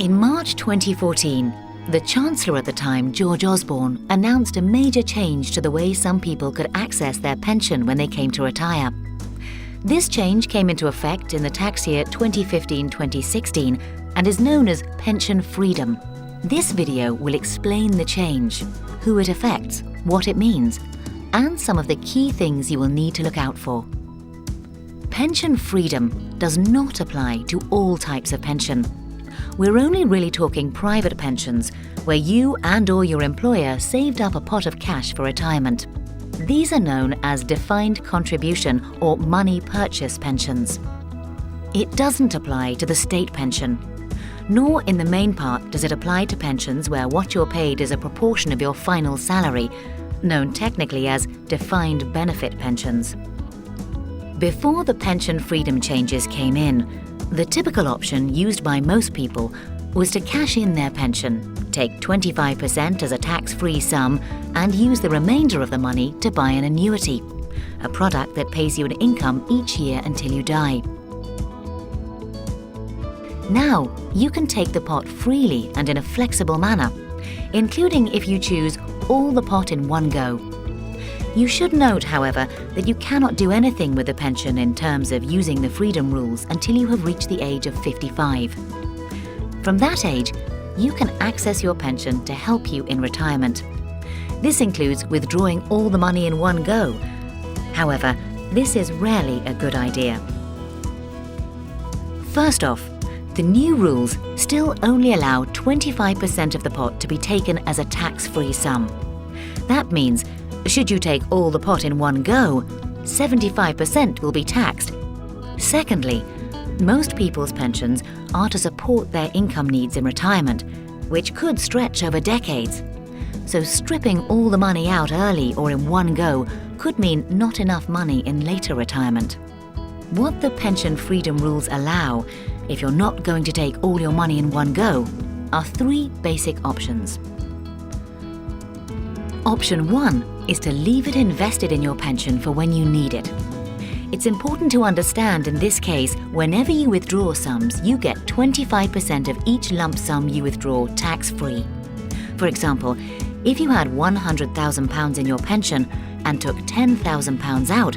In March 2014, the Chancellor at the time, George Osborne, announced a major change to the way some people could access their pension when they came to retire. This change came into effect in the tax year 2015-2016 and is known as pension freedom. This video will explain the change, who it affects, what it means, and some of the key things you will need to look out for. Pension freedom does not apply to all types of pension. We're only really talking private pensions, where you and/or your employer saved up a pot of cash for retirement. These are known as defined contribution or money purchase pensions. It doesn't apply to the state pension, nor in the main part does it apply to pensions where what you're paid is a proportion of your final salary, known technically as defined benefit pensions. Before the pension freedom changes came in, the typical option used by most people was to cash in their pension, take 25% as a tax-free sum, and use the remainder of the money to buy an annuity, a product that pays you an income each year until you die. Now, you can take the pot freely and in a flexible manner, including if you choose all the pot in one go. You should note, however, that you cannot do anything with the pension in terms of using the freedom rules until you have reached the age of 55. From that age, you can access your pension to help you in retirement. This includes withdrawing all the money in one go. However, this is rarely a good idea. First off, the new rules still only allow 25% of the pot to be taken as a tax-free sum. That means, should you take all the pot in one go, 75% will be taxed. Secondly, most people's pensions are to support their income needs in retirement, which could stretch over decades. So stripping all the money out early or in one go could mean not enough money in later retirement. What the pension freedom rules allow, if you're not going to take all your money in one go, are three basic options. Option 1 is to leave it invested in your pension for when you need it. It's important to understand in this case, whenever you withdraw sums, you get 25% of each lump sum you withdraw tax-free. For example, if you had £100,000 in your pension and took £10,000 out,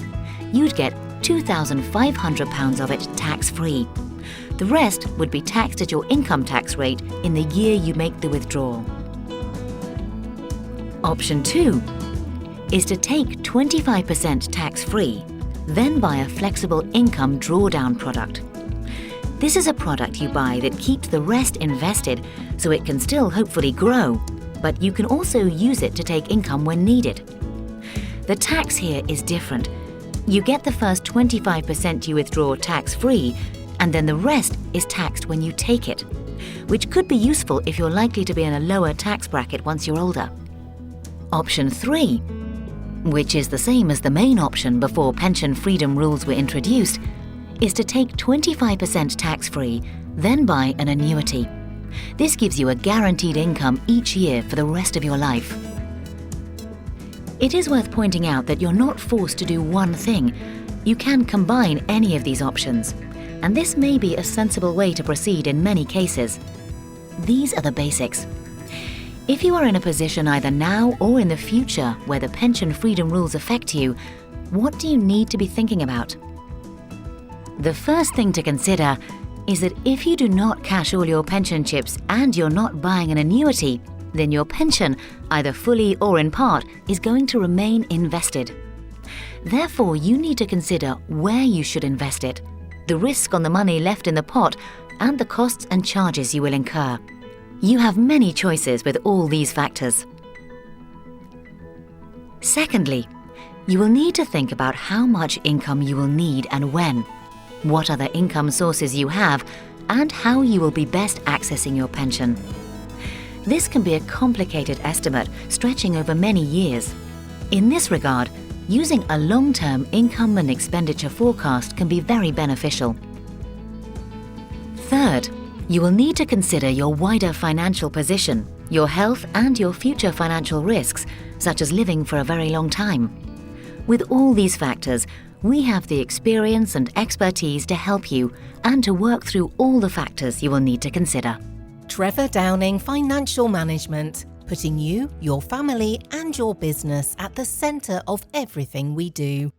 you'd get £2,500 of it tax-free. The rest would be taxed at your income tax rate in the year you make the withdrawal. Option 2 is to take 25% tax-free, then buy a flexible income drawdown product. This is a product you buy that keeps the rest invested so it can still hopefully grow, but you can also use it to take income when needed. The tax here is different. You get the first 25% you withdraw tax-free, and then the rest is taxed when you take it, which could be useful if you're likely to be in a lower tax bracket once you're older. Option 3, which is the same as the main option before pension freedom rules were introduced, is to take 25% tax-free, then buy an annuity. This gives you a guaranteed income each year for the rest of your life. It is worth pointing out that you're not forced to do one thing. You can combine any of these options, and this may be a sensible way to proceed in many cases. These are the basics. If you are in a position either now or in the future where the pension freedom rules affect you, what do you need to be thinking about? The first thing to consider is that if you do not cash all your pension chips and you're not buying an annuity, then your pension, either fully or in part, is going to remain invested. Therefore, you need to consider where you should invest it, the risk on the money left in the pot, and the costs and charges you will incur. You have many choices with all these factors. Secondly, you will need to think about how much income you will need and when, what other income sources you have, and how you will be best accessing your pension. This can be a complicated estimate stretching over many years. In this regard, using a long-term income and expenditure forecast can be very beneficial. Third, you will need to consider your wider financial position, your health, and your future financial risks, such as living for a very long time. With all these factors, we have the experience and expertise to help you and to work through all the factors you will need to consider. Trevor Downing Financial Management, putting you, your family and your business at the centre of everything we do.